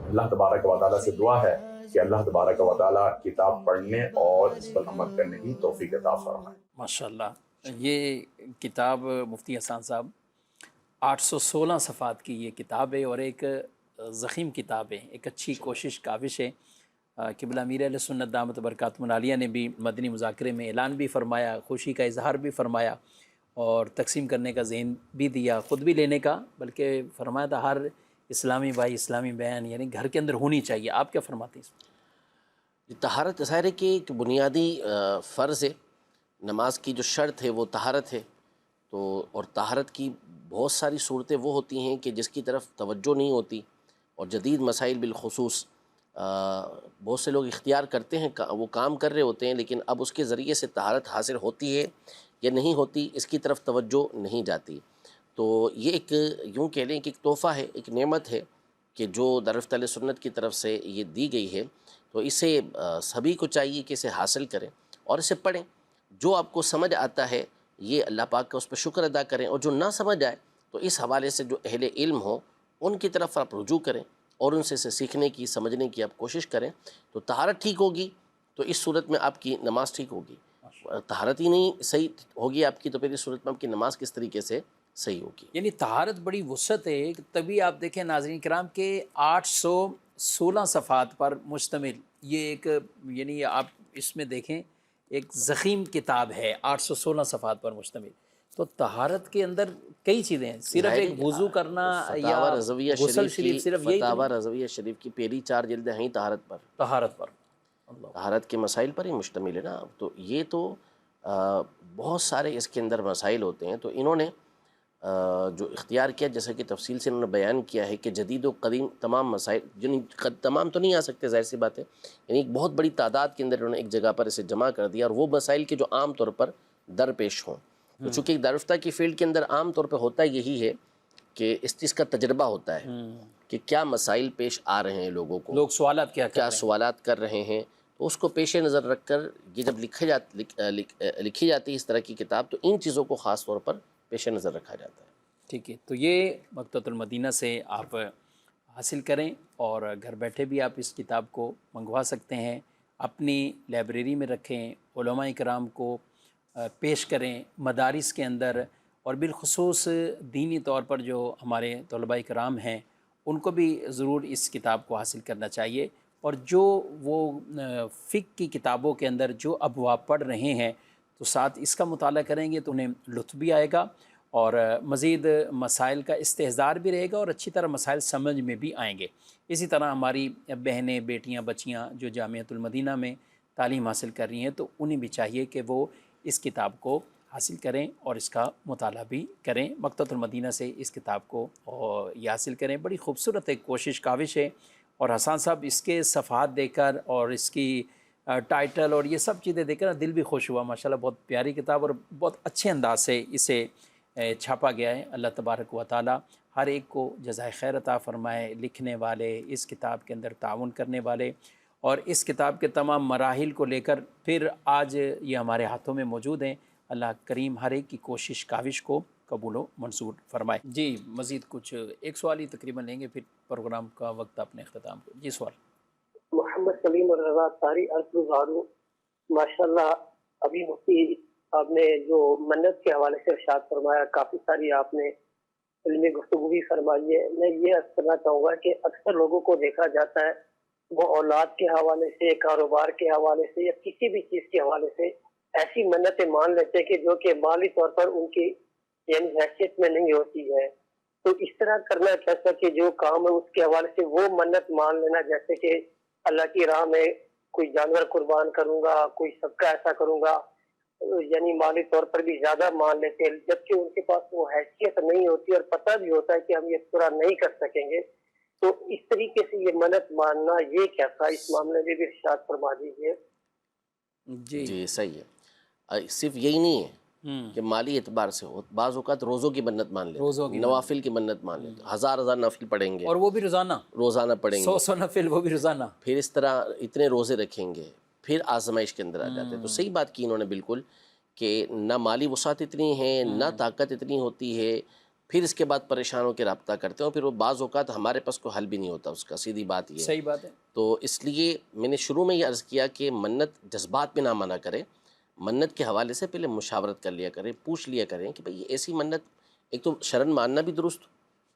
اللہ تبارک و تعالی سے دعا ہے کہ اللہ تبارک و تعالی کتاب پڑھنے اور اس پر عمل کرنے کی توفیق عطا فرمائے. ماشاءاللہ. یہ کتاب مفتی حسان صاحب 816 صفحات کی یہ کتاب ہے، اور ایک ضخیم کتاب ہے، ایک اچھی کوشش کاوش ہے. قبلہ امیر اہل سنت دامت برکاتہم العالیہ نے بھی مدنی مذاکرے میں اعلان بھی فرمایا، خوشی کا اظہار بھی فرمایا، اور تقسیم کرنے کا ذہن بھی دیا، خود بھی لینے کا، بلکہ فرمایا تھا ہر اسلامی بھائی اسلامی بہن یعنی گھر کے اندر ہونی چاہیے. آپ کیا فرماتے ہیں اس میں؟ طہارت ظاہر ہے کہ ایک بنیادی فرض ہے. نماز کی جو شرط ہے وہ طہارت ہے. تو اور طہارت کی بہت ساری صورتیں وہ ہوتی ہیں کہ جس کی طرف توجہ نہیں ہوتی، اور جدید مسائل بالخصوص بہت سے لوگ اختیار کرتے ہیں، وہ کام کر رہے ہوتے ہیں، لیکن اب اس کے ذریعے سے طہارت حاصل ہوتی ہے یا نہیں ہوتی اس کی طرف توجہ نہیں جاتی. تو یہ ایک یوں کہہ لیں کہ ایک تحفہ ہے، ایک نعمت ہے کہ جو دارالفتہ اہل سنت کی طرف سے یہ دی گئی ہے، تو اسے سبھی کو چاہیے کہ اسے حاصل کریں اور اسے پڑھیں. جو آپ کو سمجھ آتا ہے یہ اللہ پاک کا اس پہ شکر ادا کریں، اور جو نہ سمجھ آئے تو اس حوالے سے جو اہل علم ہو ان کی طرف آپ رجوع کریں اور ان سے اسے سیکھنے کی، سمجھنے کی آپ کوشش کریں. تو طہارت ٹھیک ہوگی تو اس صورت میں آپ کی نماز ٹھیک ہوگی. طہارت ہی نہیں صحیح ہوگی آپ کی تو پھر اس صورت میں آپ کی نماز کس طریقے سے صحیح ہوگی. یعنی طہارت بڑی وسعت ہے، تبھی آپ دیکھیں ناظرین کرام کہ 816 صفحات پر مشتمل یہ ایک، یعنی آپ اس میں دیکھیں ایک ضخیم کتاب ہے 816 صفحات پر مشتمل. تو طہارت کے اندر کئی چیزیں ہیں، صرف ایک وضو کرنا یا فتاوی رضویہ غسل شریف شریف کی، صرف یہی تو فتاوی نہیں؟ رضویہ شریف کی پہلی 4 جلدیں ہیں طہارت پر، طہارت پر. اللہ. طہارت کے مسائل پر ہی مشتمل ہے نا. تو یہ تو بہت سارے اس کے اندر مسائل ہوتے ہیں. تو انہوں نے جو اختیار کیا، جیسا کہ تفصیل سے انہوں نے بیان کیا ہے کہ جدید و قدیم تمام مسائل، یعنی تمام تو نہیں آ سکتے ظاہر سی بات ہے، یعنی ایک بہت بڑی تعداد کے اندر انہوں نے ایک جگہ پر اسے جمع کر دیا، اور وہ مسائل کے جو عام طور پر درپیش ہوں. تو چونکہ ایک دارالفتہ کی فیلڈ کے اندر عام طور پہ ہوتا یہی ہے کہ اس چیز کا تجربہ ہوتا ہے کہ کیا مسائل پیش آ رہے ہیں لوگوں کو، لوگ سوالات کیا سوالات کر رہے ہیں. تو اس کو پیش نظر رکھ کر یہ جب لکھی جاتی ہے اس طرح کی کتاب، تو ان چیزوں کو خاص طور پر پیش نظر رکھا جاتا ہے. ٹھیک ہے. تو یہ مکتبۃ المدینہ سے آپ حاصل کریں، اور گھر بیٹھے بھی آپ اس کتاب کو منگوا سکتے ہیں، اپنی لائبریری میں رکھیں، علماء کرام کو پیش کریں مدارس کے اندر، اور بالخصوص دینی طور پر جو ہمارے طلباء کرام ہیں ان کو بھی ضرور اس کتاب کو حاصل کرنا چاہیے. اور جو وہ فقہ کی کتابوں کے اندر جو ابواب پڑھ رہے ہیں تو ساتھ اس کا مطالعہ کریں گے تو انہیں لطف بھی آئے گا، اور مزید مسائل کا استحضار بھی رہے گا، اور اچھی طرح مسائل سمجھ میں بھی آئیں گے. اسی طرح ہماری بہنیں، بیٹیاں، بچیاں جو جامعۃ المدینہ میں تعلیم حاصل کر رہی ہیں تو انہیں بھی چاہیے کہ وہ اس کتاب کو حاصل کریں اور اس کا مطالعہ بھی کریں. مکتبۃ المدینہ سے اس کتاب کو یہ حاصل کریں. بڑی خوبصورت ایک کوشش کاوش ہے، اور حسان صاحب اس کے صفحات دے کر اور اس کی ٹائٹل اور یہ سب چیزیں دیکھ کر دل بھی خوش ہوا. ماشاءاللہ بہت پیاری کتاب، اور بہت اچھے انداز سے اسے چھاپا گیا ہے. اللہ تبارک و تعالی ہر ایک کو جزائے خیر عطا فرمائے، لکھنے والے، اس کتاب کے اندر تعاون کرنے والے، اور اس کتاب کے تمام مراحل کو لے کر پھر آج یہ ہمارے ہاتھوں میں موجود ہیں. اللہ کریم ہر ایک کی کوشش کاوش کو قبول و منظور فرمائے. جی مزید کچھ ایک سوال ہی تقریباً لیں گے، پھر پروگرام کا وقت اپنے اختتام کو. جی سوال. محمد سلیم الرضا طاری عرض گزار ہوں. ماشاءاللہ ابھی مفتی آپ نے جو منت کے حوالے سے ارشاد فرمایا، کافی ساری آپ نے علمی گفتگو بھی فرمائی ہے. میں یہ عرض کرنا چاہوں گا کہ اکثر لوگوں کو دیکھا جاتا ہے وہ اولاد کے حوالے سے، کاروبار کے حوالے سے، یا کسی بھی چیز کے حوالے سے ایسی منتیں مان لیتے ہیں کہ جو کہ مالی طور پر ان کی یعنی حیثیت میں نہیں ہوتی ہے. تو اس طرح کرنا چاہتا کہ جو کام ہے اس کے حوالے سے وہ منت مان لینا، جیسے کہ اللہ کی راہ میں کوئی جانور قربان کروں گا، کوئی صدقہ ایسا کروں گا، یعنی مالی طور پر بھی زیادہ مان لیتے ہیں، جبکہ ان کے پاس وہ حیثیت نہیں ہوتی اور پتہ بھی ہوتا ہے کہ ہم یہ پورا نہیں کر سکیں گے. تو اس طریقے سے یہ منت ماننا یہ کیا تھا، اس معاملے میں بھی ارشاد فرما دیجیے. جی صحیح ہے. صرف یہی نہیں ہے کہ مالی اعتبار سے ہو، بعض اوقات روزوں کی منت مان لیتے، نوافل کی منت مان لیتے، ہزار نفل پڑھیں گے، اور وہ بھی روزانہ پڑھیں گے، 100 نفل وہ بھی روزانہ، پھر اس طرح اتنے روزے رکھیں گے، پھر آزمائش کے اندر آ جاتے ہیں. تو صحیح بات کی انہوں نے بالکل کہ نہ مالی وسعت اتنی ہے، نہ طاقت اتنی ہوتی ہے، پھر اس کے بعد پریشان ہو کے رابطہ کرتے ہیں، اور پھر وہ بعض اوقات ہمارے پاس کوئی حل بھی نہیں ہوتا اس کا. سیدھی بات یہ ہے. صحیح بات ہے. تو اس لیے میں نے شروع میں یہ عرض کیا کہ منت جذبات میں نہ مانا کرے، منت کے حوالے سے پہلے مشاورت کر لیا کریں، پوچھ لیا کریں کہ بھئی یہ ایسی منت، ایک تو شرن ماننا بھی درست،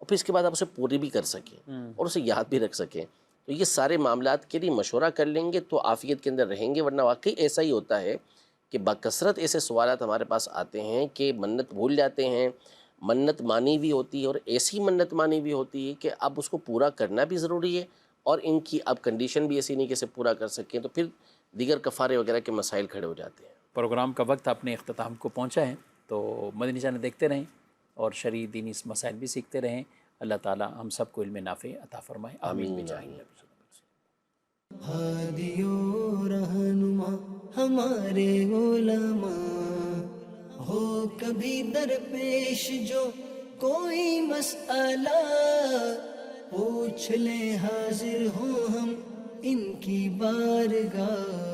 اور پھر اس کے بعد آپ اسے پوری بھی کر سکیں اور اسے یاد بھی رکھ سکیں. تو یہ سارے معاملات کے لیے مشورہ کر لیں گے تو عافیت کے اندر رہیں گے. ورنہ واقعی ایسا ہی ہوتا ہے کہ بکثرت ایسے سوالات ہمارے پاس آتے ہیں کہ منت بھول جاتے ہیں. منت مانی بھی ہوتی ہے، اور ایسی منت مانی بھی ہوتی ہے کہ اب اس کو پورا کرنا بھی ضروری ہے، اور ان کی اب کنڈیشن بھی ایسی نہیں کہ اسے پورا کر سکیں، تو پھر دیگر کفارے وغیرہ کے مسائل کھڑے ہو جاتے ہیں. پروگرام کا وقت اپنے اختتام کو پہنچا ہے، تو مدنی چینل دیکھتے رہیں اور شرعی دینی مسائل بھی سیکھتے رہیں. اللہ تعالی ہم سب کو علم نافع عطا فرمائے. آمین بجاہ. ہادی و رہنما ہمارے علماء، ہو کبھی درپیش جو کوئی مسئلہ، پوچھ لیں حاضر ہوں ہم ان کی بارگاہ